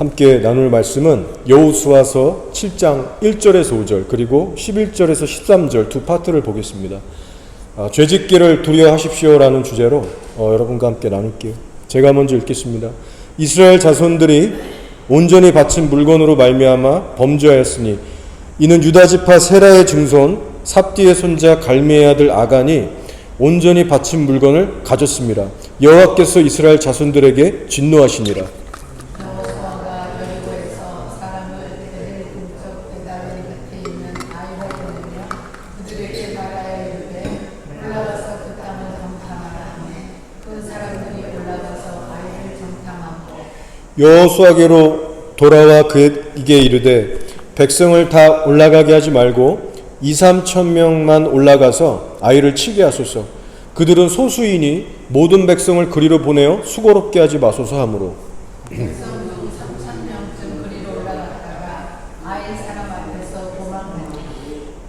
함께 나눌 말씀은 여호수아서 7장 1절에서 5절 그리고 11절에서 13절 두 파트를 보겠습니다. 죄짓기를 두려워하십시오라는 주제로 여러분과 함께 나눌게요. 제가 먼저 읽겠습니다. 이스라엘 자손들이 온전히 바친 물건으로 말미암아 범죄하였으니 이는 유다지파 세라의 증손 삽디의 손자 갈미의 아들 아간이 온전히 바친 물건을 가졌습니다. 여호와께서 이스라엘 자손들에게 진노하시니라. 여호수아에게로 돌아와 그에게 이르되 백성을 다 올라가게 하지 말고 2-3천 명만 올라가서 아이를 치게 하소서. 그들은 소수이니 모든 백성을 그리로 보내어 수고롭게 하지 마소서 하므로.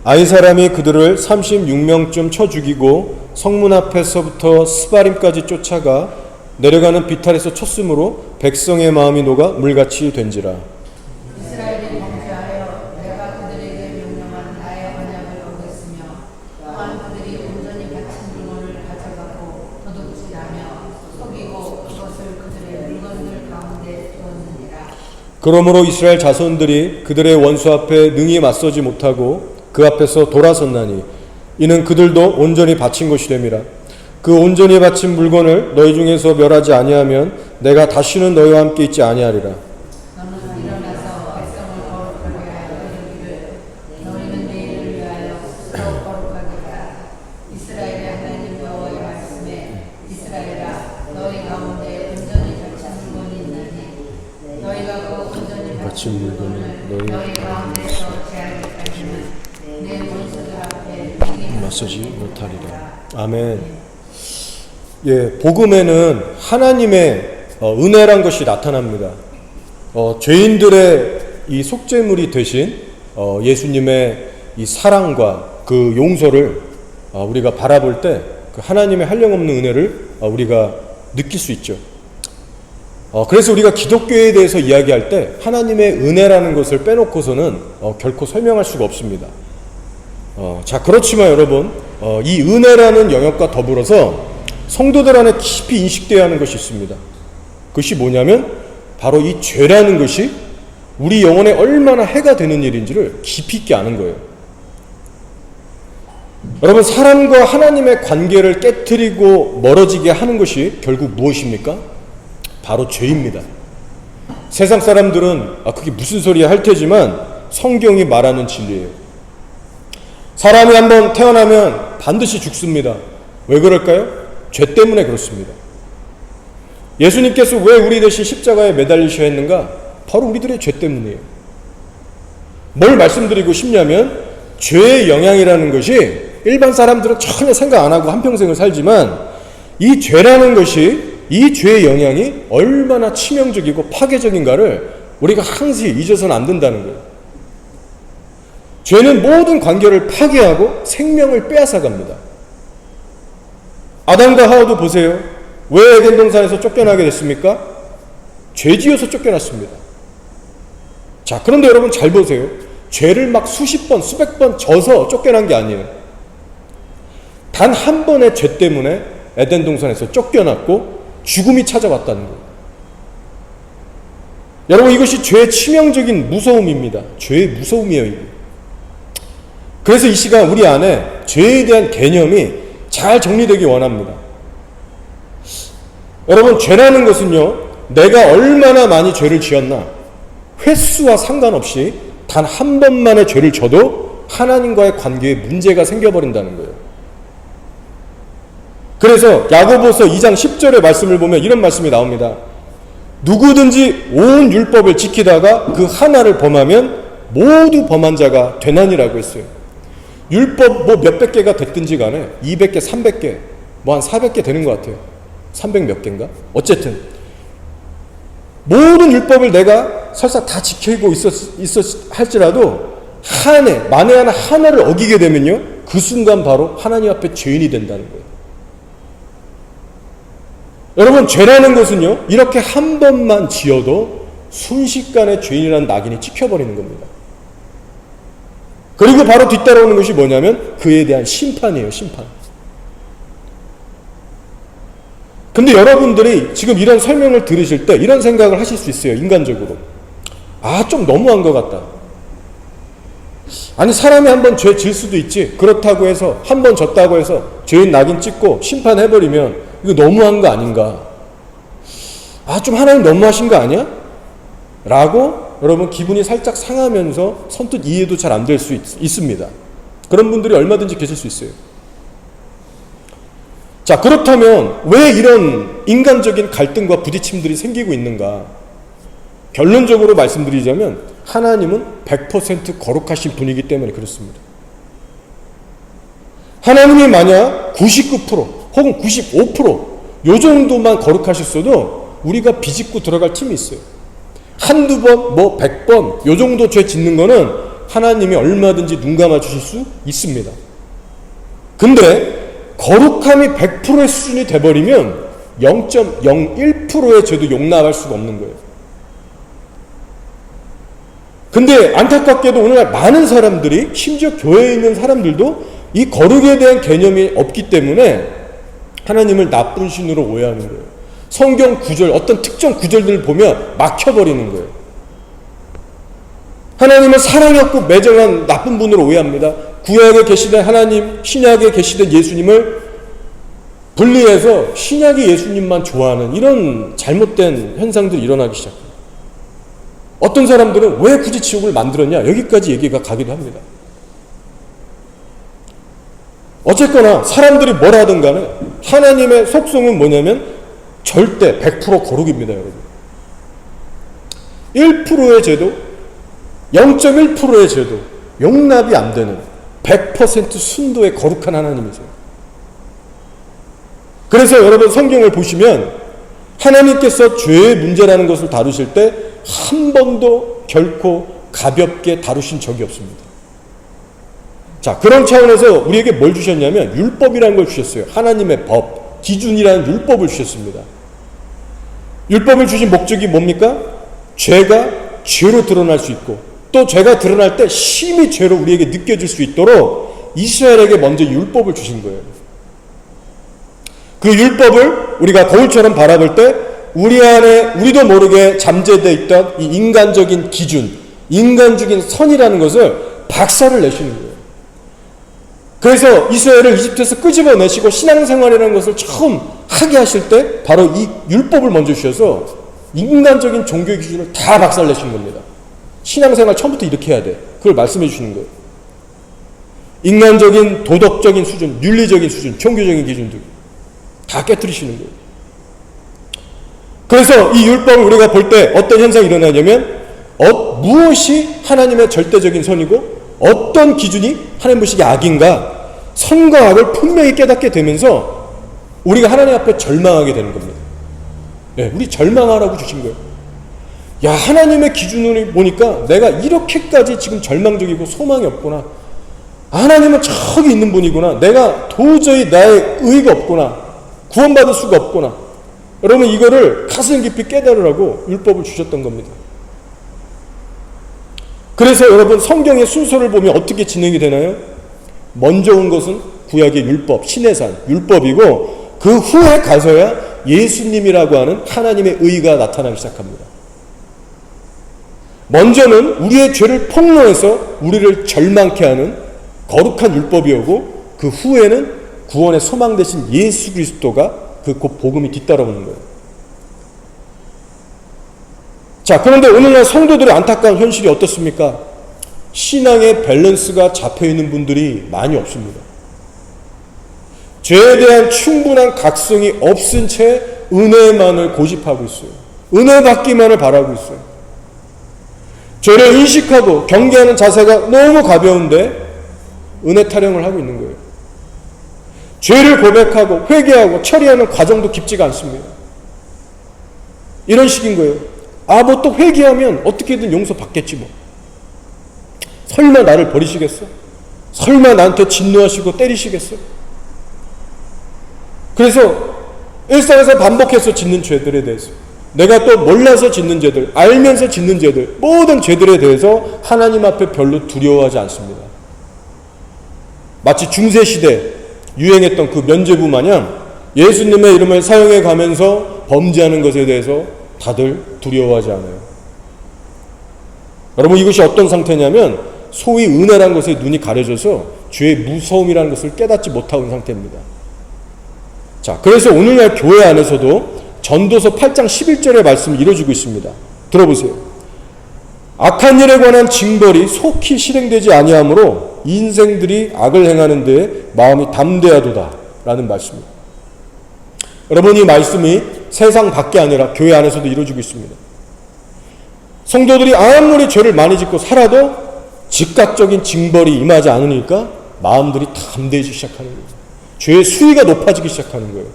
아이 사람이 그들을 36명쯤 쳐 죽이고 성문 앞에서부터 스바림까지 쫓아가 내려가는 비탈에서 쳤으므로 백성의 마음이 녹아 물같이 된지라. 이스라엘이 범죄하여 내가 그들에게 명령한 나의 언약을 어겼으며 또한 그들이 온전히 바친 물건을 가져가고 도둑질하며 속이고 그것을 그들의 물건들 가운데 두었느니라. 그러므로 이스라엘 자손들이 그들의 원수 앞에 능히 맞서지 못하고 그 앞에서 돌아섰나니 이는 그들도 온전히 바친 것이 됨이라. 그 온전히 바친 물건을 너희 중에서 멸하지 아니하면 내가 다시는 너희와 함께 있지 아니하리라. 너는 일어나서 백성을 거룩하게 하여 이르기를 너희는 내일을 위하여 스스로 거룩하게 하라. 이스라엘의 하나님 여호와의 말씀에 이스라엘아 너희 가운데 온전히 바친 물건이 있나니 너희가 그 온전히 바친 물건을 너희 가운데서 제하기까지는 내 원수들 앞에 맞서지 못하리라. 아멘. 예, 복음에는 하나님의 은혜란 것이 나타납니다. 죄인들의 이 속죄물이 되신 예수님의 이 사랑과 그 용서를 우리가 바라볼 때 그 하나님의 한량없는 은혜를 우리가 느낄 수 있죠. 그래서 우리가 기독교에 대해서 이야기할 때 하나님의 은혜라는 것을 빼놓고서는 결코 설명할 수가 없습니다. 자, 그렇지만 여러분, 이 은혜라는 영역과 더불어서 성도들 안에 깊이 인식되어야 하는 것이 있습니다. 그것이 뭐냐면 바로 이 죄라는 것이 우리 영혼에 얼마나 해가 되는 일인지를 깊이 있게 아는 거예요. 여러분, 사람과 하나님의 관계를 깨트리고 멀어지게 하는 것이 결국 무엇입니까? 바로 죄입니다. 세상 사람들은 그게 무슨 소리야 할 테지만 성경이 말하는 진리예요. 사람이 한번 태어나면 반드시 죽습니다. 왜 그럴까요? 죄 때문에 그렇습니다. 예수님께서 왜 우리 대신 십자가에 매달리셔야 했는가? 바로 우리들의 죄 때문이에요. 뭘 말씀드리고 싶냐면 죄의 영향이라는 것이 일반 사람들은 전혀 생각 안 하고 한평생을 살지만 이 죄라는 것이 이 죄의 영향이 얼마나 치명적이고 파괴적인가를 우리가 항상 잊어서는 안 된다는 거예요. 죄는 모든 관계를 파괴하고 생명을 빼앗아갑니다. 아담과 하와도 보세요. 왜 에덴 동산에서 쫓겨나게 됐습니까? 죄 지어서 쫓겨났습니다. 자, 그런데 여러분 잘 보세요. 죄를 막 수십 번, 수백 번 져서 쫓겨난 게 아니에요. 단 한 번의 죄 때문에 에덴 동산에서 쫓겨났고 죽음이 찾아왔다는 거예요. 여러분, 이것이 죄의 치명적인 무서움입니다. 죄의 무서움이에요, 이게. 그래서 이 시간 우리 안에 죄에 대한 개념이 잘 정리되기 원합니다. 여러분, 죄라는 것은요, 내가 얼마나 많이 죄를 지었나, 횟수와 상관없이 단 한 번만의 죄를 져도 하나님과의 관계에 문제가 생겨버린다는 거예요. 그래서 야고보서 2장 10절의 말씀을 보면 이런 말씀이 나옵니다. 누구든지 온 율법을 지키다가 그 하나를 범하면 모두 범한 자가 되나니라고 했어요. 율법 뭐 몇백 개가 됐든지 간에 200개, 300개, 뭐 한 400개 되는 것 같아요. 300 몇 개인가? 어쨌든 모든 율법을 내가 설사 다 지키고 있었 할지라도 만에 하나 하나를 어기게 되면요, 그 순간 바로 하나님 앞에 죄인이 된다는 거예요. 여러분, 죄라는 것은요, 이렇게 한 번만 지어도 순식간에 죄인이라는 낙인이 찍혀버리는 겁니다. 그리고 바로 뒤따라오는 것이 뭐냐면 그에 대한 심판이에요. 심판. 근데 여러분들이 지금 이런 설명을 들으실 때 이런 생각을 하실 수 있어요. 인간적으로. 아, 좀 너무한 것 같다. 아니, 사람이 한번 죄 질 수도 있지. 그렇다고 해서 한 번 졌다고 해서 죄인 낙인 찍고 심판해버리면 이거 너무한 거 아닌가. 아, 좀 하나님 너무하신 거 아니야? 라고 여러분 기분이 살짝 상하면서 선뜻 이해도 잘 안 될 수 있습니다. 그런 분들이 얼마든지 계실 수 있어요. 자, 그렇다면 왜 이런 인간적인 갈등과 부딪힘들이 생기고 있는가? 결론적으로 말씀드리자면 하나님은 100% 거룩하신 분이기 때문에 그렇습니다. 하나님이 만약 99% 혹은 95% 요 정도만 거룩하셨어도 우리가 비집고 들어갈 팀이 있어요. 한두 번, 100번 요 정도 죄 짓는 거는 하나님이 얼마든지 눈 감아 주실 수 있습니다. 근데 거룩함이 100%의 수준이 돼버리면 0.01%의 죄도 용납할 수가 없는 거예요. 근데 안타깝게도 오늘날 많은 사람들이, 심지어 교회에 있는 사람들도 이 거룩에 대한 개념이 없기 때문에 하나님을 나쁜 신으로 오해하는 거예요. 성경 구절, 어떤 특정 구절들을 보면 막혀버리는 거예요. 하나님은 사랑이 없고 매정한 나쁜 분으로 오해합니다. 구약에 계시던 하나님, 신약에 계시던 예수님을 분리해서 신약의 예수님만 좋아하는 이런 잘못된 현상들이 일어나기 시작합니다. 어떤 사람들은 왜 굳이 지옥을 만들었냐? 여기까지 얘기가 가기도 합니다. 어쨌거나 사람들이 뭐라 하든 간에 하나님의 속성은 뭐냐면 절대 100% 거룩입니다, 여러분. 1%의 죄도, 0.1%의 죄도 용납이 안 되는 100% 순도의 거룩한 하나님이세요. 그래서 여러분 성경을 보시면 하나님께서 죄의 문제라는 것을 다루실 때 한 번도 결코 가볍게 다루신 적이 없습니다. 자, 그런 차원에서 우리에게 뭘 주셨냐면 율법이라는 걸 주셨어요. 하나님의 법, 기준이라는 율법을 주셨습니다. 율법을 주신 목적이 뭡니까? 죄가 죄로 드러날 수 있고 또 죄가 드러날 때 심히 죄로 우리에게 느껴질 수 있도록 이스라엘에게 먼저 율법을 주신 거예요. 그 율법을 우리가 거울처럼 바라볼 때 우리 안에 우리도 모르게 잠재되어 있던 이 인간적인 기준, 인간적인 선이라는 것을 박살을 내시는 거예요. 그래서 이스라엘을 이집트에서 끄집어내시고 신앙생활이라는 것을 처음 하게 하실 때 바로 이 율법을 먼저 주셔서 인간적인 종교 기준을 다 박살내시는 겁니다. 신앙생활 처음부터 이렇게 해야 돼. 그걸 말씀해 주시는 거예요. 인간적인 도덕적인 수준, 윤리적인 수준, 종교적인 기준들 다 깨트리시는 거예요. 그래서 이 율법을 우리가 볼 때 어떤 현상이 일어나냐면 무엇이 하나님의 절대적인 선이고 어떤 기준이 하나님 보시기에 악인가, 선과 악을 분명히 깨닫게 되면서 우리가 하나님 앞에 절망하게 되는 겁니다. 네, 우리 절망하라고 주신 거예요. 야, 하나님의 기준을 보니까 내가 이렇게까지 지금 절망적이고 소망이 없구나. 하나님은 저기 있는 분이구나. 내가 도저히 나의 의의가 없구나. 구원받을 수가 없구나. 여러분, 이거를 가슴 깊이 깨달으라고 율법을 주셨던 겁니다. 그래서 여러분 성경의 순서를 보면 어떻게 진행이 되나요? 먼저 온 것은 구약의 율법, 시내산 율법이고 그 후에 가서야 예수님이라고 하는 하나님의 의가 나타나기 시작합니다. 먼저는 우리의 죄를 폭로해서 우리를 절망케 하는 거룩한 율법이 오고 그 후에는 구원의 소망 되신 예수 그리스도가 그 곧 복음이 뒤따라오는 거예요. 자, 그런데 오늘날 성도들의 안타까운 현실이 어떻습니까? 신앙의 밸런스가 잡혀있는 분들이 많이 없습니다. 죄에 대한 충분한 각성이 없은 채 은혜만을 고집하고 있어요. 은혜 받기만을 바라고 있어요. 죄를 인식하고 경계하는 자세가 너무 가벼운데 은혜 타령을 하고 있는 거예요. 죄를 고백하고 회개하고 처리하는 과정도 깊지가 않습니다. 이런 식인 거예요. 아, 뭐 또 회개하면 어떻게든 용서받겠지 뭐. 설마 나를 버리시겠어? 설마 나한테 진노하시고 때리시겠어? 그래서 일상에서 반복해서 짓는 죄들에 대해서 내가 또 몰라서 짓는 죄들, 알면서 짓는 죄들, 모든 죄들에 대해서 하나님 앞에 별로 두려워하지 않습니다. 마치 중세시대 유행했던 그 면죄부 마냥 예수님의 이름을 사용해 가면서 범죄하는 것에 대해서 다들 두려워하지 않아요. 여러분, 이것이 어떤 상태냐면 소위 은혜란 것에 눈이 가려져서 죄의 무서움이라는 것을 깨닫지 못하고 있는 상태입니다. 자, 그래서 오늘날 교회 안에서도 전도서 8장 11절의 말씀이 이루어지고 있습니다. 들어보세요. 악한 일에 관한 징벌이 속히 실행되지 아니하므로 인생들이 악을 행하는 데에 마음이 담대하도다 라는 말씀입니다. 여러분, 이 말씀이 세상 밖에 아니라 교회 안에서도 이루어지고 있습니다. 성도들이 아무리 죄를 많이 짓고 살아도 즉각적인 징벌이 임하지 않으니까 마음들이 담대해지기 시작하는 거예요. 죄의 수위가 높아지기 시작하는 거예요.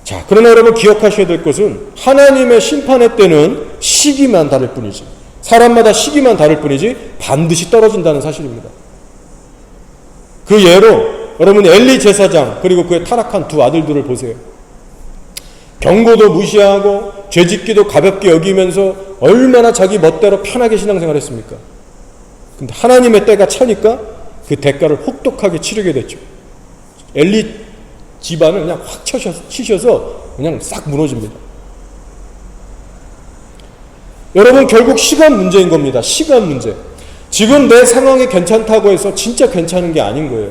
자, 그러나 여러분 기억하셔야 될 것은 하나님의 심판의 때는 시기만 다를 뿐이지, 사람마다 시기만 다를 뿐이지 반드시 떨어진다는 사실입니다. 그 예로 여러분 엘리 제사장 그리고 그의 타락한 두 아들들을 보세요. 경고도 무시하고 죄짓기도 가볍게 여기면서 얼마나 자기 멋대로 편하게 신앙생활을 했습니까? 근데 하나님의 때가 차니까 그 대가를 혹독하게 치르게 됐죠. 엘리 집안을 그냥 확 치셔서 그냥 싹 무너집니다. 여러분, 결국 시간 문제인 겁니다. 시간 문제. 지금 내 상황이 괜찮다고 해서 진짜 괜찮은 게 아닌 거예요.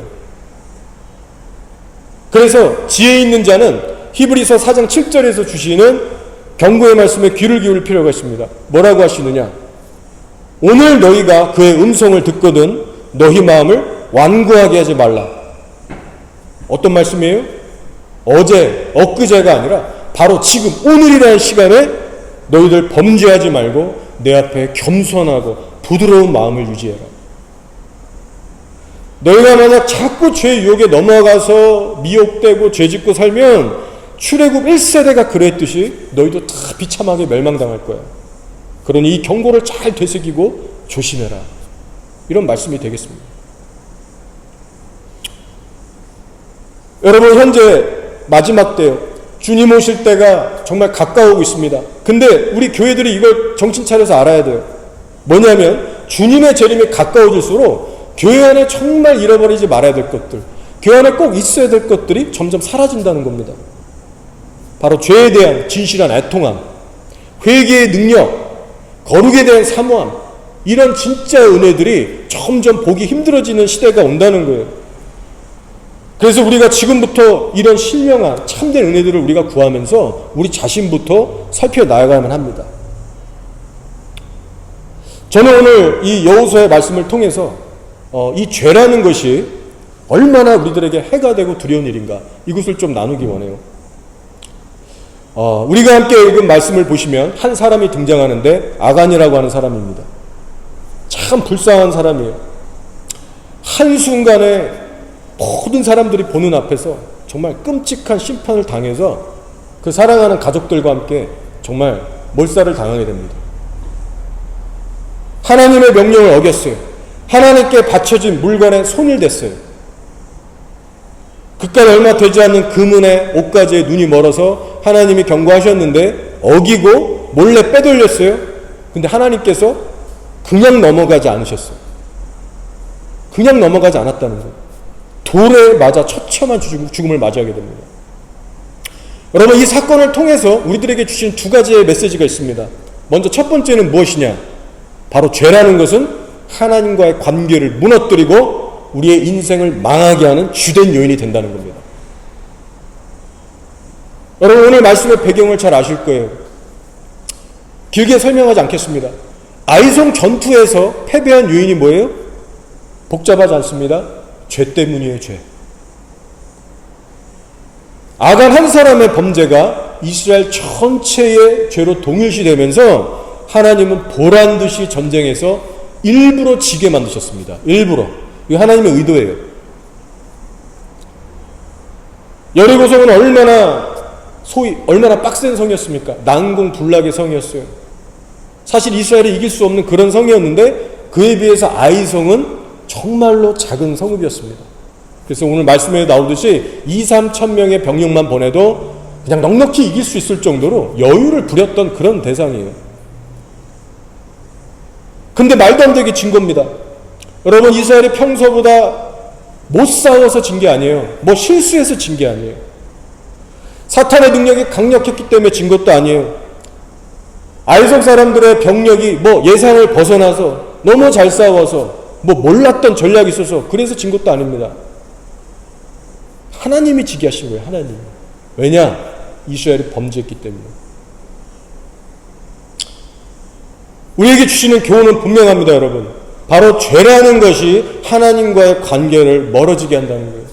그래서 지혜 있는 자는 히브리서 4장 7절에서 주시는 경고의 말씀에 귀를 기울일 필요가 있습니다. 뭐라고 하시느냐? 오늘 너희가 그의 음성을 듣거든 너희 마음을 완고하게 하지 말라. 어떤 말씀이에요? 어제, 엊그제가 아니라 바로 지금 오늘이라는 시간에 너희들 범죄하지 말고 내 앞에 겸손하고 부드러운 마음을 유지해라. 너희가 만약 자꾸 죄의 유혹에 넘어가서 미혹되고 죄짓고 살면 출애굽 1세대가 그랬듯이 너희도 다 비참하게 멸망당할 거야. 그러니 이 경고를 잘 되새기고 조심해라. 이런 말씀이 되겠습니다. 여러분, 현재 마지막 때요. 주님 오실 때가 정말 가까우고 있습니다. 근데 우리 교회들이 이걸 정신 차려서 알아야 돼요. 뭐냐면 주님의 재림이 가까워질수록 교회 안에 정말 잃어버리지 말아야 될 것들, 교회 안에 꼭 있어야 될 것들이 점점 사라진다는 겁니다. 바로 죄에 대한 진실한 애통함, 회개의 능력, 거룩에 대한 사모함, 이런 진짜 은혜들이 점점 보기 힘들어지는 시대가 온다는 거예요. 그래서 우리가 지금부터 이런 신령한 참된 은혜들을 우리가 구하면서 우리 자신부터 살펴나가야만 합니다. 저는 오늘 이 여호수아의 말씀을 통해서 이 죄라는 것이 얼마나 우리들에게 해가 되고 두려운 일인가, 이것을 좀 나누기 원해요. 우리가 함께 읽은 말씀을 보시면 한 사람이 등장하는데 아간이라고 하는 사람입니다. 참 불쌍한 사람이에요. 한순간에 모든 사람들이 보는 앞에서 정말 끔찍한 심판을 당해서 그 사랑하는 가족들과 함께 정말 몰살을 당하게 됩니다. 하나님의 명령을 어겼어요. 하나님께 바쳐진 물건에 손을 댔어요. 그깟 얼마 되지 않는 금은의 옷가지에 눈이 멀어서 하나님이 경고하셨는데 어기고 몰래 빼돌렸어요. 근데 하나님께서 그냥 넘어가지 않으셨어요. 그냥 넘어가지 않았다는 거예요. 돌에 맞아 처참한 죽음을 맞이하게 됩니다. 여러분, 이 사건을 통해서 우리들에게 주신 두 가지의 메시지가 있습니다. 먼저 첫 번째는 무엇이냐? 바로 죄라는 것은 하나님과의 관계를 무너뜨리고 우리의 인생을 망하게 하는 주된 요인이 된다는 겁니다. 여러분, 오늘 말씀의 배경을 잘 아실 거예요. 길게 설명하지 않겠습니다. 아이송 전투에서 패배한 요인이 뭐예요? 복잡하지 않습니다. 죄 때문이에요. 죄. 아간 한 사람의 범죄가 이스라엘 전체의 죄로 동일시되면서 하나님은 보란듯이 전쟁에서 일부러 지게 만드셨습니다. 일부러. 이거 하나님의 의도예요. 여리고성은 얼마나 빡센 성이었습니까? 난공불락의 성이었어요. 사실 이스라엘이 이길 수 없는 그런 성이었는데 그에 비해서 아이성은 정말로 작은 성읍이었습니다. 그래서 오늘 말씀에 나오듯이 2-3천 명의 병력만 보내도 그냥 넉넉히 이길 수 있을 정도로 여유를 부렸던 그런 대상이에요. 근데 말도 안 되게 진 겁니다. 여러분, 이스라엘이 평소보다 못 싸워서 진 게 아니에요. 뭐 실수해서 진 게 아니에요. 사탄의 능력이 강력했기 때문에 진 것도 아니에요. 아이성 사람들의 병력이 뭐 예상을 벗어나서 너무 잘 싸워서 뭐 몰랐던 전략이 있어서 그래서 진 것도 아닙니다. 하나님이 지게 하신 거예요. 하나님. 왜냐? 이스라엘이 범죄했기 때문에. 우리에게 주시는 교훈은 분명합니다, 여러분. 바로 죄라는 것이 하나님과의 관계를 멀어지게 한다는 거예요.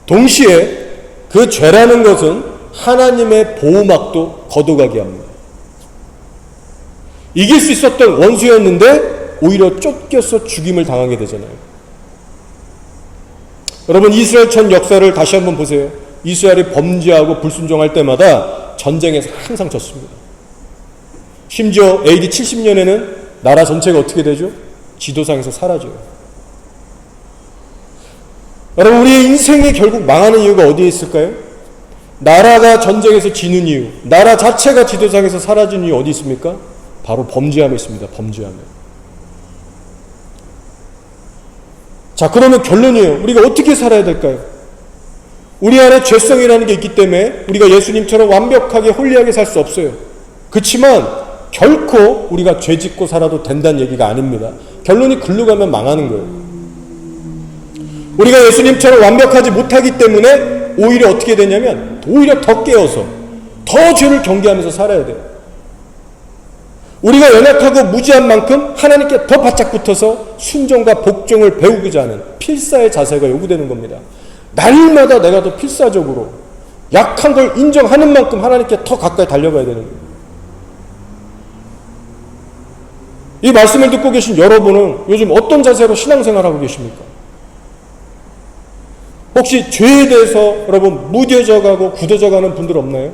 동시에 그 죄라는 것은 하나님의 보호막도 걷어가게 합니다. 이길 수 있었던 원수였는데 오히려 쫓겨서 죽임을 당하게 되잖아요. 여러분, 이스라엘 전 역사를 다시 한번 보세요. 이스라엘이 범죄하고 불순종할 때마다 전쟁에서 항상 졌습니다. 심지어 AD 70년에는 나라 전체가 어떻게 되죠? 지도상에서 사라져요. 여러분, 우리의 인생이 결국 망하는 이유가 어디에 있을까요? 나라가 전쟁에서 지는 이유, 나라 자체가 지도상에서 사라지는 이유 어디 있습니까? 바로 범죄함에 있습니다. 범죄함에. 자, 그러면 결론이에요. 우리가 어떻게 살아야 될까요? 우리 안에 죄성이라는 게 있기 때문에 우리가 예수님처럼 완벽하게 홀리하게 살 수 없어요. 그렇지만 결코 우리가 죄 짓고 살아도 된다는 얘기가 아닙니다. 결론이 글로 가면 망하는 거예요. 우리가 예수님처럼 완벽하지 못하기 때문에 오히려 어떻게 되냐면 오히려 더 깨어서 더 죄를 경계하면서 살아야 돼요. 우리가 연약하고 무지한 만큼 하나님께 더 바짝 붙어서 순종과 복종을 배우고자 하는 필사의 자세가 요구되는 겁니다. 날마다 내가 더 필사적으로 약한 걸 인정하는 만큼 하나님께 더 가까이 달려가야 되는 거예요. 이 말씀을 듣고 계신 여러분은 요즘 어떤 자세로 신앙생활하고 계십니까? 혹시 죄에 대해서 여러분 무뎌져가고 굳어져가는 분들 없나요?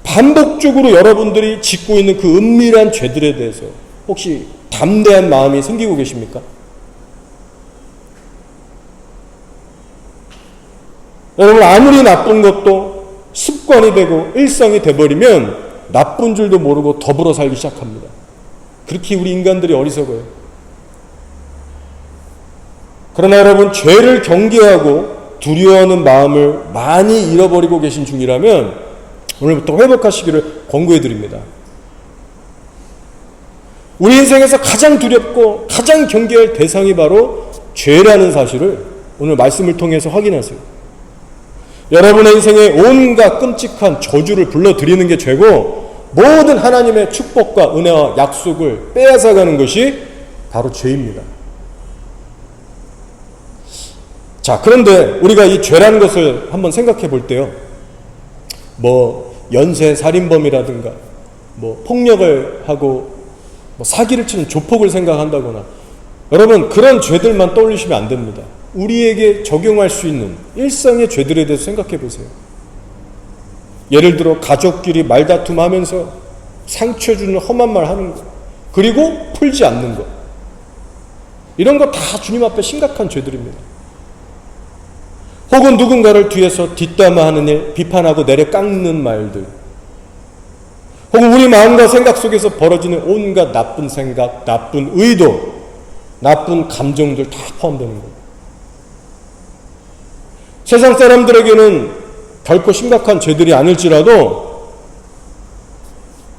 반복적으로 여러분들이 짓고 있는 그 은밀한 죄들에 대해서 혹시 담대한 마음이 생기고 계십니까? 여러분, 아무리 나쁜 것도 습관이 되고 일상이 돼버리면 나쁜 줄도 모르고 더불어 살기 시작합니다. 그렇게 우리 인간들이 어리석어요. 그러나 여러분, 죄를 경계하고 두려워하는 마음을 많이 잃어버리고 계신 중이라면 오늘부터 회복하시기를 권고해 드립니다. 우리 인생에서 가장 두렵고 가장 경계할 대상이 바로 죄라는 사실을 오늘 말씀을 통해서 확인하세요. 여러분의 인생에 온갖 끔찍한 저주를 불러들이는 게 죄고 모든 하나님의 축복과 은혜와 약속을 빼앗아가는 것이 바로 죄입니다. 자, 그런데 우리가 이 죄라는 것을 한번 생각해 볼 때요, 뭐 연쇄 살인범이라든가 뭐 폭력을 하고 뭐 사기를 치는 조폭을 생각한다거나, 여러분 그런 죄들만 떠올리시면 안 됩니다. 우리에게 적용할 수 있는 일상의 죄들에 대해서 생각해 보세요. 예를 들어 가족끼리 말다툼하면서 상처 주는 험한 말 하는 것, 그리고 풀지 않는 것, 이런 거 다 주님 앞에 심각한 죄들입니다. 혹은 누군가를 뒤에서 뒷담화하는 일, 비판하고 내려 깎는 말들, 혹은 우리 마음과 생각 속에서 벌어지는 온갖 나쁜 생각, 나쁜 의도, 나쁜 감정들 다 포함되는 거예요. 세상 사람들에게는 결코 심각한 죄들이 아닐지라도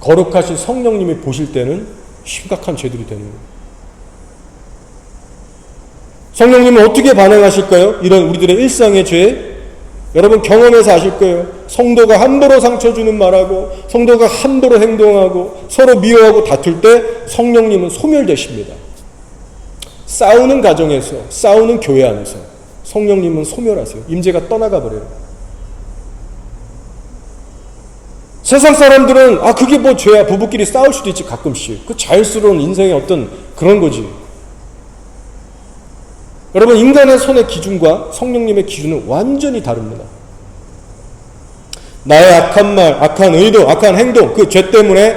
거룩하신 성령님이 보실 때는 심각한 죄들이 되는 거예요. 성령님은 어떻게 반응하실까요? 이런 우리들의 일상의 죄, 여러분 경험해서 아실 거예요. 성도가 함부로 상처 주는 말하고 성도가 함부로 행동하고 서로 미워하고 다툴 때 성령님은 소멸되십니다. 싸우는 가정에서, 싸우는 교회 안에서 성령님은 소멸하세요. 임재가 떠나가 버려요. 세상 사람들은 그게 뭐 죄야, 부부끼리 싸울 수도 있지 가끔씩, 그 자연스러운 인생의 어떤 그런 거지. 여러분, 인간의 손의 기준과 성령님의 기준은 완전히 다릅니다. 나의 악한 말, 악한 의도, 악한 행동, 그 죄 때문에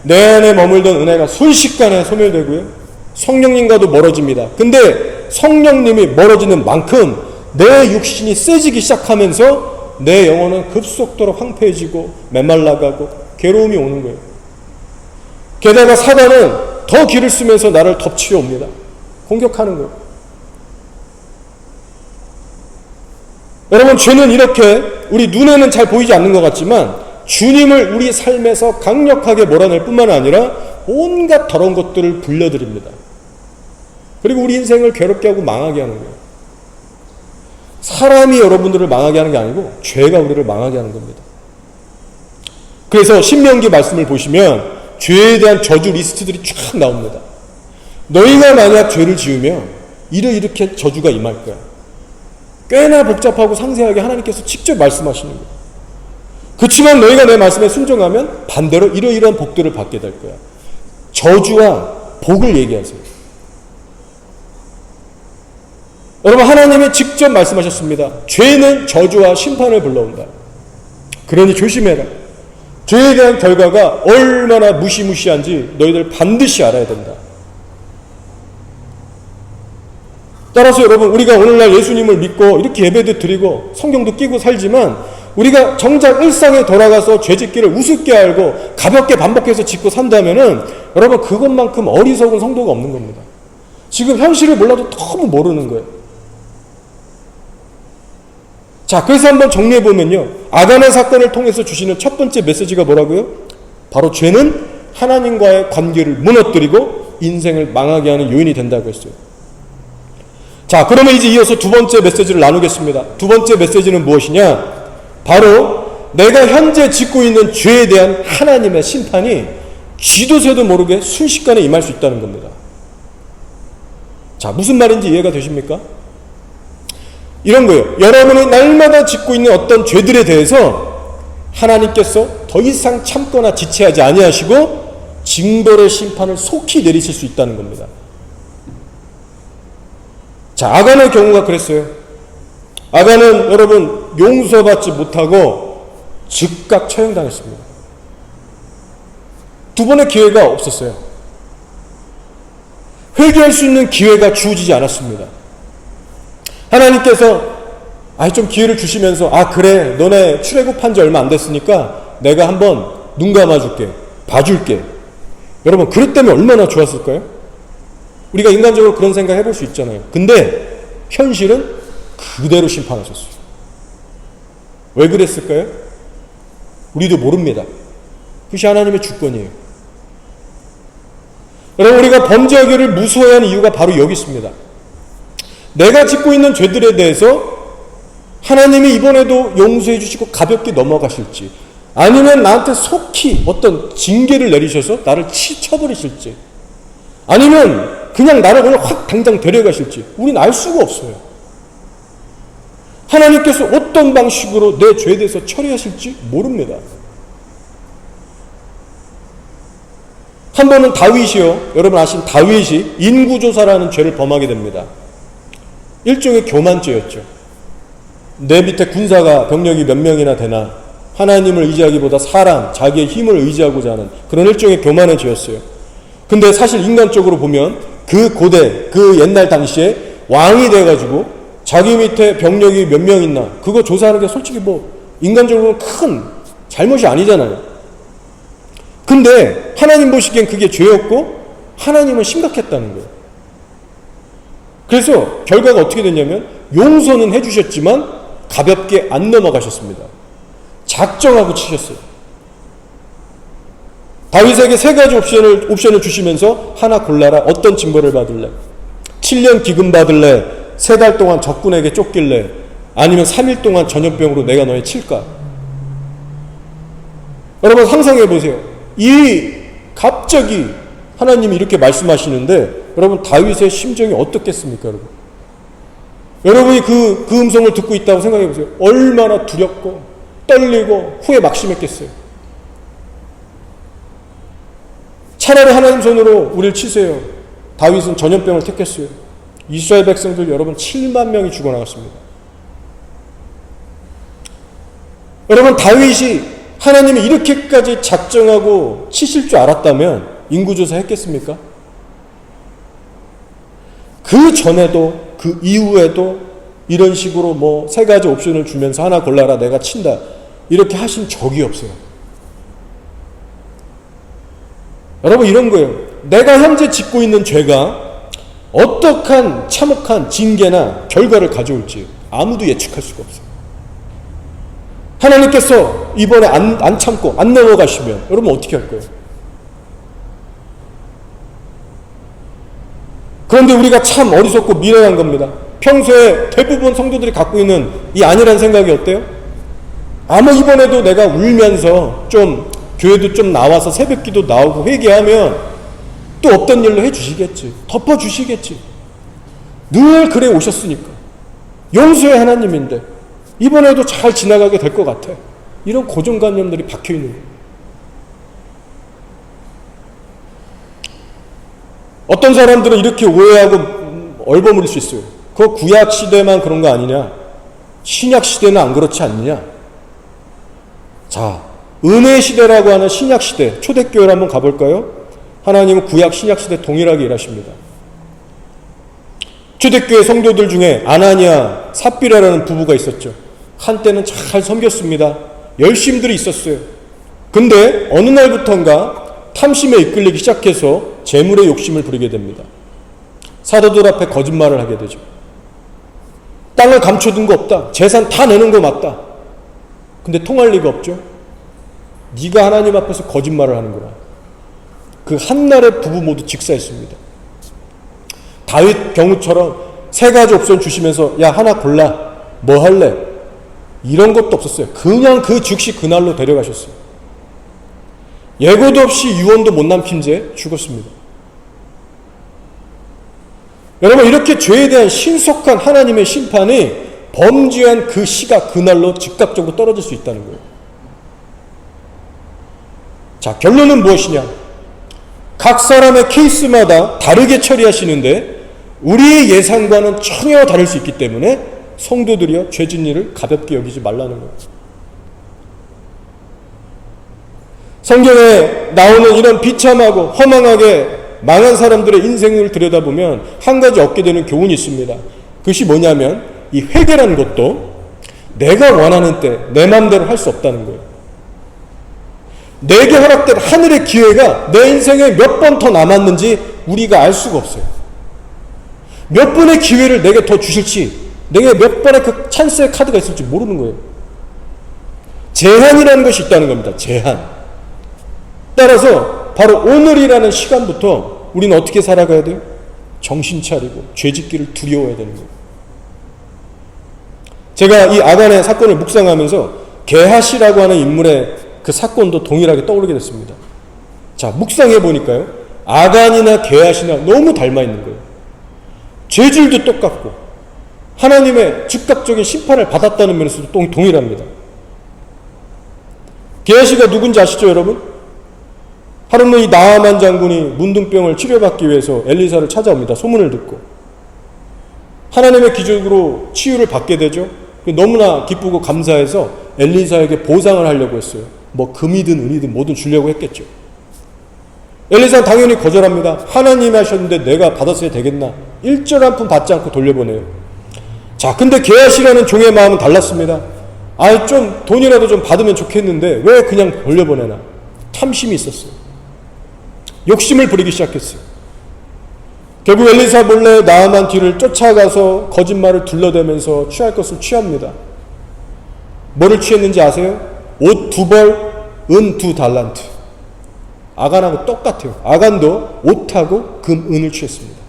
내 안에 머물던 은혜가 순식간에 소멸되고요, 성령님과도 멀어집니다. 근데 성령님이 멀어지는 만큼 내 육신이 세지기 시작하면서 내 영혼은 급속도로 황폐해지고 메말라가고 괴로움이 오는 거예요. 게다가 사단은 더 기를 쓰면서 나를 덮치려 옵니다. 공격하는 거예요. 여러분, 죄는 이렇게 우리 눈에는 잘 보이지 않는 것 같지만 주님을 우리 삶에서 강력하게 몰아낼 뿐만 아니라 온갖 더러운 것들을 불려드립니다. 그리고 우리 인생을 괴롭게 하고 망하게 하는 거예요. 사람이 여러분들을 망하게 하는 게 아니고 죄가 우리를 망하게 하는 겁니다. 그래서 신명기 말씀을 보시면 죄에 대한 저주 리스트들이 쫙 나옵니다. 너희가 만약 죄를 지으면 이렇게 저주가 임할 거야. 꽤나 복잡하고 상세하게 하나님께서 직접 말씀하시는 거예요. 그렇지만 너희가 내 말씀에 순종하면 반대로 이러이러한 복들을 받게 될 거야. 저주와 복을 얘기하세요. 여러분, 하나님이 직접 말씀하셨습니다. 죄는 저주와 심판을 불러온다. 그러니 조심해라. 죄에 대한 결과가 얼마나 무시무시한지 너희들 반드시 알아야 된다. 따라서 여러분, 우리가 오늘날 예수님을 믿고 이렇게 예배도 드리고 성경도 끼고 살지만 우리가 정작 일상에 돌아가서 죄짓기를 우습게 알고 가볍게 반복해서 짓고 산다면은 여러분, 그것만큼 어리석은 성도가 없는 겁니다. 지금 현실을 몰라도 너무 모르는 거예요. 자, 그래서 한번 정리해보면요, 아간의 사건을 통해서 주시는 첫 번째 메시지가 뭐라고요? 바로 죄는 하나님과의 관계를 무너뜨리고 인생을 망하게 하는 요인이 된다고 했어요. 자, 그러면 이제 이어서 두 번째 메시지를 나누겠습니다. 두 번째 메시지는 무엇이냐? 바로 내가 현재 짓고 있는 죄에 대한 하나님의 심판이 쥐도 새도 모르게 순식간에 임할 수 있다는 겁니다. 자, 무슨 말인지 이해가 되십니까? 이런 거예요. 여러분이 날마다 짓고 있는 어떤 죄들에 대해서 하나님께서 더 이상 참거나 지체하지 아니하시고 징벌의 심판을 속히 내리실 수 있다는 겁니다. 자, 아간의 경우가 그랬어요. 아간은 여러분 용서받지 못하고 즉각 처형당했습니다. 두 번의 기회가 없었어요. 회개할 수 있는 기회가 주어지지 않았습니다. 하나님께서 좀 기회를 주시면서 그래, 너네 출애굽한 지 얼마 안 됐으니까 내가 한번 눈 감아줄게, 봐줄게. 여러분, 그랬다면 얼마나 좋았을까요? 우리가 인간적으로 그런 생각 해볼 수 있잖아요. 근데 현실은 그대로 심판하셨어요. 왜 그랬을까요? 우리도 모릅니다. 그것이 하나님의 주권이에요. 여러분, 우리가 범죄하기를 무서워하는 이유가 바로 여기 있습니다. 내가 짓고 있는 죄들에 대해서 하나님이 이번에도 용서해 주시고 가볍게 넘어가실지, 아니면 나한테 속히 어떤 징계를 내리셔서 나를 쳐버리실지, 아니면 그냥 나를 오늘 확 당장 데려가실지 우리는 알 수가 없어요. 하나님께서 어떤 방식으로 내 죄에 대해서 처리하실지 모릅니다. 한 번은 다윗이요, 여러분 아시는 다윗이 인구조사라는 죄를 범하게 됩니다. 일종의 교만죄였죠. 내 밑에 군사가 병력이 몇 명이나 되나 하나님을 의지하기보다 사람, 자기의 힘을 의지하고자 하는 그런 일종의 교만의 죄였어요. 근데 사실 인간적으로 보면 그 고대, 그 옛날 당시에 왕이 돼가지고 자기 밑에 병력이 몇 명 있나 그거 조사하는 게 솔직히 인간적으로는 큰 잘못이 아니잖아요. 근데 하나님 보시기엔 그게 죄였고 하나님은 심각했다는 거예요. 그래서 결과가 어떻게 됐냐면 용서는 해주셨지만 가볍게 안 넘어가셨습니다. 작정하고 치셨어요. 다윗에게 세 가지 옵션을 주시면서 하나 골라라. 어떤 징벌을 받을래? 7년 기금 받을래? 3달 동안 적군에게 쫓길래? 아니면 3일 동안 전염병으로 내가 너희 칠까? 여러분 상상해 보세요. 갑자기 하나님이 이렇게 말씀하시는데 여러분 다윗의 심정이 어떻겠습니까? 여러분이 그 음성을 듣고 있다고 생각해 보세요. 얼마나 두렵고 떨리고 후회 막심했겠어요. 차라리 하나님 손으로 우리를 치세요. 다윗은 전염병을 택했어요. 이스라엘 백성들 여러분 7만 명이 죽어나갔습니다. 여러분 다윗이 하나님이 이렇게까지 작정하고 치실 줄 알았다면 인구조사 했겠습니까? 그 전에도 그 이후에도 이런 식으로 뭐 세 가지 옵션을 주면서 하나 골라라 내가 친다 이렇게 하신 적이 없어요. 여러분 이런 거예요. 내가 현재 짓고 있는 죄가 어떠한 참혹한 징계나 결과를 가져올지 아무도 예측할 수가 없어요. 하나님께서 이번에 안 참고 안 넘어가시면 여러분 어떻게 할 거예요? 그런데 우리가 참 어리석고 미련한 겁니다. 평소에 대부분 성도들이 갖고 있는 이 아니란 생각이 어때요? 이번에도 내가 울면서 좀 교회도 좀 나와서 새벽기도 나오고 회개하면 또 없던 일로 해주시겠지. 덮어주시겠지. 늘 그래 오셨으니까. 용서의 하나님인데 이번에도 잘 지나가게 될 것 같아. 이런 고정관념들이 박혀있는 거예요. 어떤 사람들은 이렇게 오해하고 얼버무릴 수 있어요. 그거 구약시대만 그런 거 아니냐? 신약시대는 안 그렇지 않느냐? 자, 은혜시대라고 하는 신약시대, 초대교회를 한번 가볼까요? 하나님은 구약, 신약시대 동일하게 일하십니다. 초대교회 성도들 중에 아나니아, 삽비라라는 부부가 있었죠. 한때는 잘 섬겼습니다. 열심들이 있었어요. 근데 어느 날부턴가 탐심에 이끌리기 시작해서 재물의 욕심을 부리게 됩니다. 사도들 앞에 거짓말을 하게 되죠. 땅을 감춰둔 거 없다. 재산 다 내는 거 맞다. 근데 통할 리가 없죠. 네가 하나님 앞에서 거짓말을 하는구나. 그 한날에 부부 모두 직사했습니다. 다윗 경우처럼 세 가지 옵션 주시면서 야 하나 골라. 뭐 할래? 이런 것도 없었어요. 그냥 그 즉시 그날로 데려가셨어요. 예고도 없이 유언도 못 남긴 채 죽었습니다. 여러분 이렇게 죄에 대한 신속한 하나님의 심판이 범죄한 그 시각 그날로 즉각적으로 떨어질 수 있다는 거예요. 자, 결론은 무엇이냐? 각 사람의 케이스마다 다르게 처리하시는데 우리의 예상과는 전혀 다를 수 있기 때문에 성도들이여 죄진 일을 가볍게 여기지 말라는 거예요. 성경에 나오는 이런 비참하고 허망하게 망한 사람들의 인생을 들여다보면 한 가지 얻게 되는 교훈이 있습니다. 그것이 뭐냐면 이 회개라는 것도 내가 원하는 때 내 마음대로 할 수 없다는 거예요. 내게 허락된 하늘의 기회가 내 인생에 몇 번 더 남았는지 우리가 알 수가 없어요. 몇 번의 기회를 내게 더 주실지, 내게 몇 번의 그 찬스의 카드가 있을지 모르는 거예요. 제한이라는 것이 있다는 겁니다. 제한. 따라서 바로 오늘이라는 시간부터 우리는 어떻게 살아가야 돼요? 정신 차리고 죄짓기를 두려워해야 되는 거예요. 제가 이 아간의 사건을 묵상하면서 게하시라고 하는 인물의 그 사건도 동일하게 떠오르게 됐습니다. 자, 묵상해 보니까요. 아간이나 게하시나 너무 닮아 있는 거예요. 죄질도 똑같고 하나님의 즉각적인 심판을 받았다는 면에서도 동일합니다. 게하시가 누군지 아시죠, 여러분? 하루는 이 나아만 장군이 문둥병을 치료받기 위해서 엘리사를 찾아옵니다. 소문을 듣고. 하나님의 기적으로 치유를 받게 되죠. 너무나 기쁘고 감사해서 엘리사에게 보상을 하려고 했어요. 뭐 금이든 은이든 뭐든 주려고 했겠죠. 엘리사는 당연히 거절합니다. 하나님이 하셨는데 내가 받았어야 되겠나. 1절 한 푼 받지 않고 돌려보내요. 자, 근데 게하시라는 종의 마음은 달랐습니다. 좀 돈이라도 좀 받으면 좋겠는데 왜 그냥 돌려보내나. 탐심이 있었어요. 욕심을 부리기 시작했어요. 결국 엘리사 몰래 나아만 뒤를 쫓아가서 거짓말을 둘러대면서 취할 것을 취합니다. 뭐를 취했는지 아세요? 옷 2벌, 은 2달란트. 아간하고 똑같아요. 아간도 옷하고 금, 은을 취했습니다.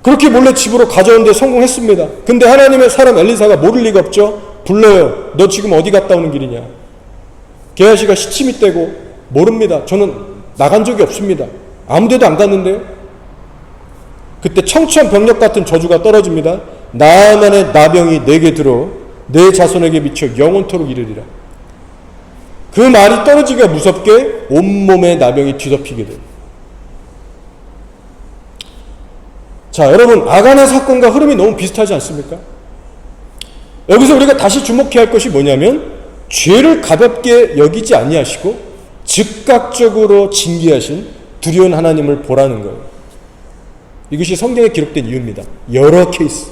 그렇게 몰래 집으로 가져오는데 성공했습니다. 근데 하나님의 사람 엘리사가 모를 리가 없죠. 불러요. 너 지금 어디 갔다 오는 길이냐. 게하시가 시침이 떼고 모릅니다. 저는 나간 적이 없습니다. 아무데도 안 갔는데요. 그때 청천벽력 같은 저주가 떨어집니다. 나아만의 나병이 내게 들어 내 자손에게 미쳐 영원토록 이르리라. 그 말이 떨어지기가 무섭게 온몸에 나병이 뒤덮이게 돼요. 자, 여러분 아간의 사건과 흐름이 너무 비슷하지 않습니까? 여기서 우리가 다시 주목해야 할 것이 뭐냐면 죄를 가볍게 여기지 아니하시고 즉각적으로 징계하신 두려운 하나님을 보라는 거예요. 이것이 성경에 기록된 이유입니다. 여러 케이스.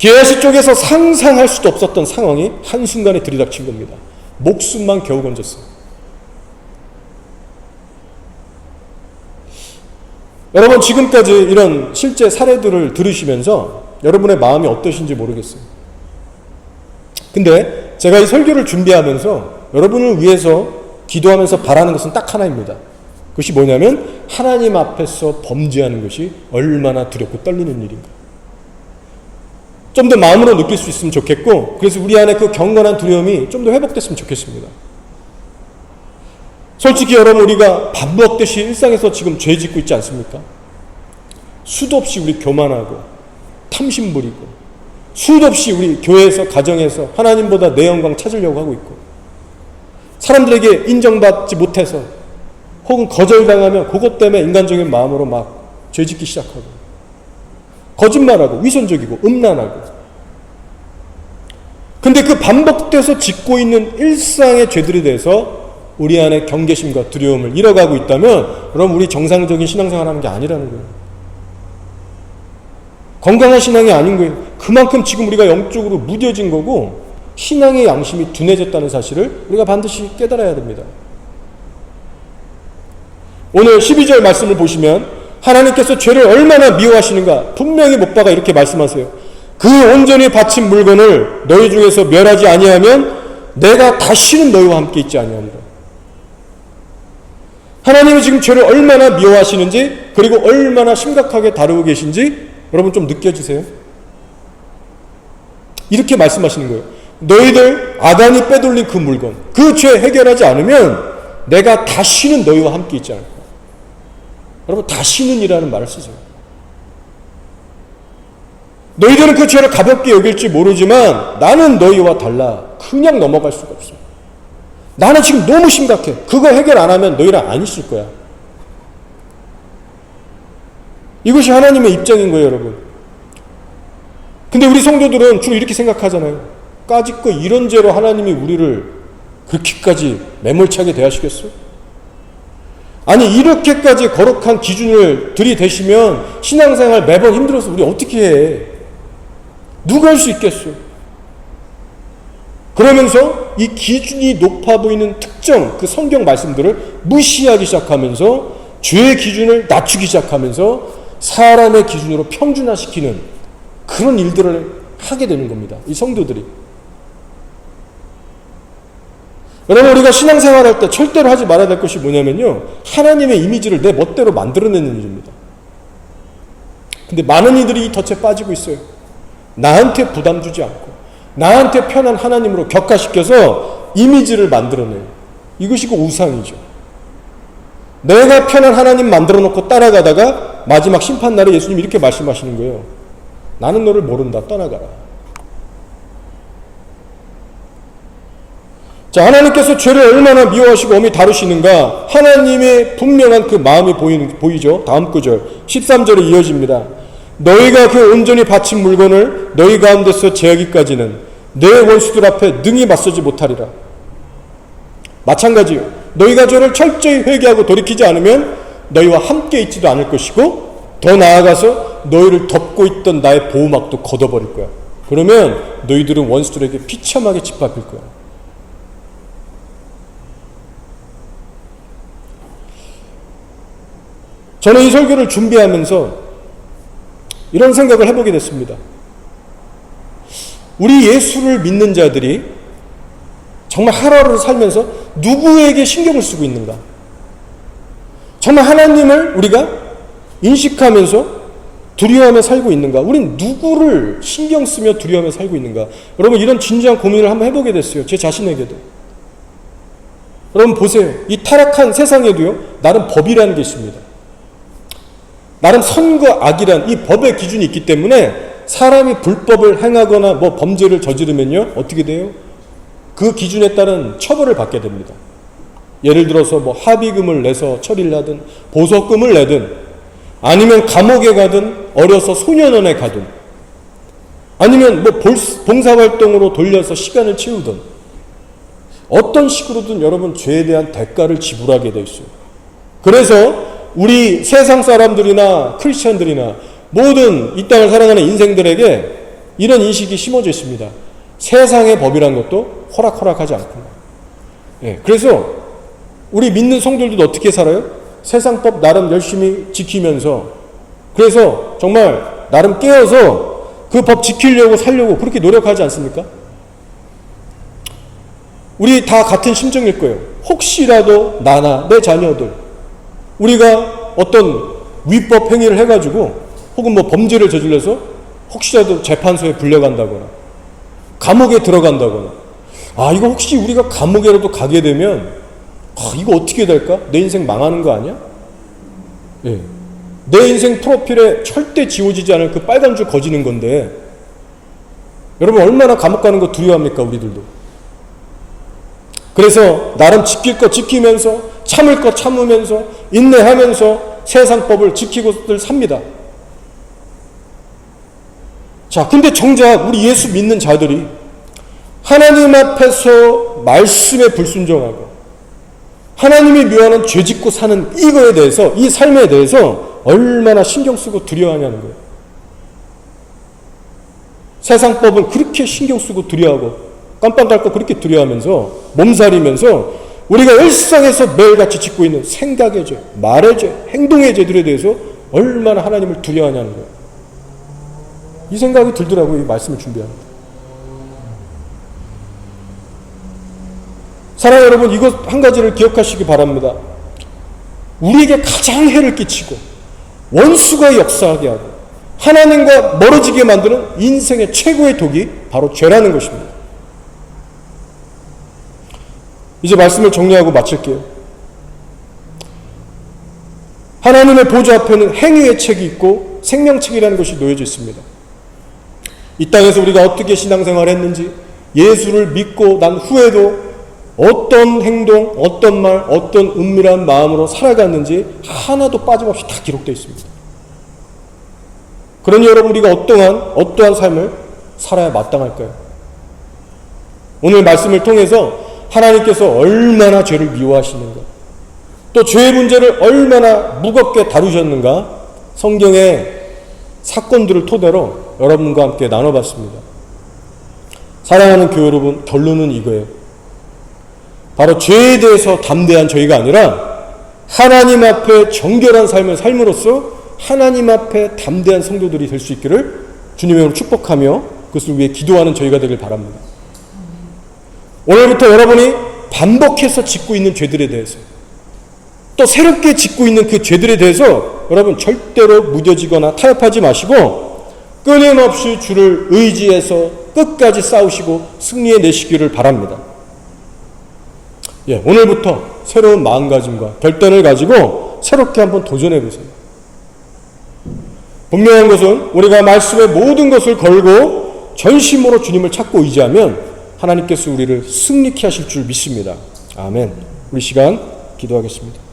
게하시 쪽에서 상상할 수도 없었던 상황이 한순간에 들이닥친 겁니다. 목숨만 겨우 건졌어요. 여러분, 지금까지 이런 실제 사례들을 들으시면서 여러분의 마음이 어떠신지 모르겠어요. 근데 제가 이 설교를 준비하면서 여러분을 위해서 기도하면서 바라는 것은 딱 하나입니다. 그것이 뭐냐면 하나님 앞에서 범죄하는 것이 얼마나 두렵고 떨리는 일인가. 좀 더 마음으로 느낄 수 있으면 좋겠고, 그래서 우리 안에 그 경건한 두려움이 좀 더 회복됐으면 좋겠습니다. 솔직히 여러분, 우리가 밥 먹듯이 일상에서 지금 죄 짓고 있지 않습니까? 수도 없이 우리 교만하고 탐심 부리고, 수도 없이 우리 교회에서 가정에서 하나님보다 내 영광 찾으려고 하고 있고, 사람들에게 인정받지 못해서 혹은 거절당하면 그것 때문에 인간적인 마음으로 막 죄 짓기 시작하고, 거짓말하고 위선적이고 음란하고. 근데 그 반복돼서 짓고 있는 일상의 죄들에 대해서 우리 안에 경계심과 두려움을 잃어가고 있다면 여러분, 우리 정상적인 신앙생활 하는 게 아니라는 거예요. 건강한 신앙이 아닌 거예요. 그만큼 지금 우리가 영적으로 무뎌진 거고 신앙의 양심이 둔해졌다는 사실을 우리가 반드시 깨달아야 됩니다. 오늘 12절 말씀을 보시면 하나님께서 죄를 얼마나 미워하시는가 분명히 못 박아 이렇게 말씀하세요. 그 온전히 바친 물건을 너희 중에서 멸하지 아니하면 내가 다시는 너희와 함께 있지 아니하리라. 하나님이 지금 죄를 얼마나 미워하시는지, 그리고 얼마나 심각하게 다루고 계신지 여러분 좀 느껴지세요? 이렇게 말씀하시는 거예요. 너희들 아담이 빼돌린 그 물건, 그 죄 해결하지 않으면 내가 다시는 너희와 함께 있지 않을 거야. 여러분, 다시는 이라는 말을 쓰세요. 너희들은 그 죄를 가볍게 여길지 모르지만 나는 너희와 달라. 그냥 넘어갈 수가 없어. 나는 지금 너무 심각해. 그거 해결 안 하면 너희랑 안 있을 거야. 이것이 하나님의 입장인 거예요, 여러분. 근데 우리 성도들은 주로 이렇게 생각하잖아요. 까짓거 이런 죄로 하나님이 우리를 그렇게까지 매몰차게 대하시겠어? 아니, 이렇게까지 거룩한 기준을 들이대시면 신앙생활 매번 힘들어서 우리 어떻게 해? 누가 할 수 있겠어? 그러면서 이 기준이 높아 보이는 특정 그 성경 말씀들을 무시하기 시작하면서 죄의 기준을 낮추기 시작하면서 사람의 기준으로 평준화시키는 그런 일들을 하게 되는 겁니다. 이 성도들이. 여러분, 우리가 신앙생활할 때 절대로 하지 말아야 될 것이 뭐냐면요, 하나님의 이미지를 내 멋대로 만들어내는 일입니다. 근데 많은 이들이 이 덫에 빠지고 있어요. 나한테 부담 주지 않고 나한테 편한 하나님으로 격화시켜서 이미지를 만들어내요. 이것이 그 우상이죠. 내가 편한 하나님 만들어 놓고 따라가다가 마지막 심판날에 예수님이 이렇게 말씀하시는 거예요. 나는 너를 모른다. 떠나가라. 자, 하나님께서 죄를 얼마나 미워하시고 엄히 다루시는가, 하나님의 분명한 그 마음이 보이죠. 다음 구절 13절에 이어집니다. 너희가 그 온전히 바친 물건을 너희 가운데서 제하기까지는 내 원수들 앞에 능히 맞서지 못하리라. 마찬가지요. 너희가 죄를 철저히 회개하고 돌이키지 않으면 너희와 함께 있지도 않을 것이고, 더 나아가서 너희를 덮고 있던 나의 보호막도 걷어버릴 거야. 그러면 너희들은 원수들에게 비참하게 짓밟힐 거야. 저는 이 설교를 준비하면서 이런 생각을 해보게 됐습니다. 우리 예수를 믿는 자들이 정말 하루하루를 살면서 누구에게 신경을 쓰고 있는가? 정말 하나님을 우리가 인식하면서 두려워하며 살고 있는가? 우린 누구를 신경 쓰며 두려워하며 살고 있는가? 여러분, 이런 진지한 고민을 한번 해보게 됐어요. 제 자신에게도. 여러분 보세요. 이 타락한 세상에도요, 나름 법이라는 게 있습니다. 나름 선과 악이란 이 법의 기준이 있기 때문에 사람이 불법을 행하거나 뭐 범죄를 저지르면요, 어떻게 돼요? 그 기준에 따른 처벌을 받게 됩니다. 예를 들어서 뭐 합의금을 내서 처리를 하든, 보석금을 내든, 아니면 감옥에 가든, 어려서 소년원에 가든, 아니면 뭐 봉사활동으로 돌려서 시간을 채우든, 어떤 식으로든 여러분 죄에 대한 대가를 지불하게 돼 있어요. 그래서 우리 세상 사람들이나 크리스천들이나 모든 이 땅을 살아가는 인생들에게 이런 인식이 심어져 있습니다. 세상의 법이라는 것도 호락호락하지 않구나. 예, 그래서 우리 믿는 성도들도 어떻게 살아요? 세상 법 나름 열심히 지키면서, 그래서 정말 나름 깨어서 그 법 지키려고 살려고 그렇게 노력하지 않습니까? 우리 다 같은 심정일 거예요. 혹시라도 나나 내 자녀들, 우리가 어떤 위법 행위를 해가지고 혹은 뭐 범죄를 저질러서 혹시라도 재판소에 불려간다거나 감옥에 들어간다거나, 이거 혹시 우리가 감옥에라도 가게 되면 이거 어떻게 될까? 내 인생 망하는 거 아니야? 예. 내 인생 프로필에 절대 지워지지 않을 그 빨간 줄 거지는 건데, 여러분 얼마나 감옥 가는 거 두려워합니까? 우리들도. 그래서 나름 지킬 거 지키면서, 참을 거 참으면서, 인내하면서 세상 법을 지키고들 삽니다. 자, 근데 정작 우리 예수 믿는 자들이 하나님 앞에서 말씀에 불순종하고 하나님이 묘하는 죄 짓고 사는 이거에 대해서, 이 삶에 대해서 얼마나 신경 쓰고 두려워하냐는 거예요. 세상 법을 그렇게 신경 쓰고 두려워하고 깜빡할 거 그렇게 두려워하면서 몸살이면서 우리가 일상에서 매일같이 짓고 있는 생각의 죄, 말의 죄, 행동의 죄들에 대해서 얼마나 하나님을 두려워하냐는 거예요. 이 생각이 들더라고요. 이 말씀을 준비합니다. 사랑하는 여러분, 이것 한 가지를 기억하시기 바랍니다. 우리에게 가장 해를 끼치고 원수가 역사하게 하고 하나님과 멀어지게 만드는 인생의 최고의 독이 바로 죄라는 것입니다. 이제 말씀을 정리하고 마칠게요. 하나님의 보좌 앞에는 행위의 책이 있고 생명책이라는 것이 놓여져 있습니다. 이 땅에서 우리가 어떻게 신앙생활을 했는지, 예수를 믿고 난 후에도 어떤 행동, 어떤 말, 어떤 은밀한 마음으로 살아갔는지 하나도 빠짐없이 다 기록되어 있습니다. 그러니 여러분, 우리가 어떠한 삶을 살아야 마땅할까요? 오늘 말씀을 통해서 하나님께서 얼마나 죄를 미워하시는가, 또 죄의 문제를 얼마나 무겁게 다루셨는가, 성경의 사건들을 토대로 여러분과 함께 나눠봤습니다. 사랑하는 교회 여러분, 결론은 이거예요. 바로 죄에 대해서 담대한 저희가 아니라 하나님 앞에 정결한 삶을 삶으로써 하나님 앞에 담대한 성도들이 될 수 있기를 주님의 이름으로 축복하며 그것을 위해 기도하는 저희가 되길 바랍니다. 오늘부터 여러분이 반복해서 짓고 있는 죄들에 대해서, 또 새롭게 짓고 있는 그 죄들에 대해서 여러분 절대로 무뎌지거나 타협하지 마시고 끊임없이 주를 의지해서 끝까지 싸우시고 승리해 내시기를 바랍니다. 오늘부터 새로운 마음가짐과 결단을 가지고 새롭게 한번 도전해 보세요. 분명한 것은 우리가 말씀의 모든 것을 걸고 전심으로 주님을 찾고 의지하면 하나님께서 우리를 승리케 하실 줄 믿습니다. 아멘. 우리 시간 기도하겠습니다.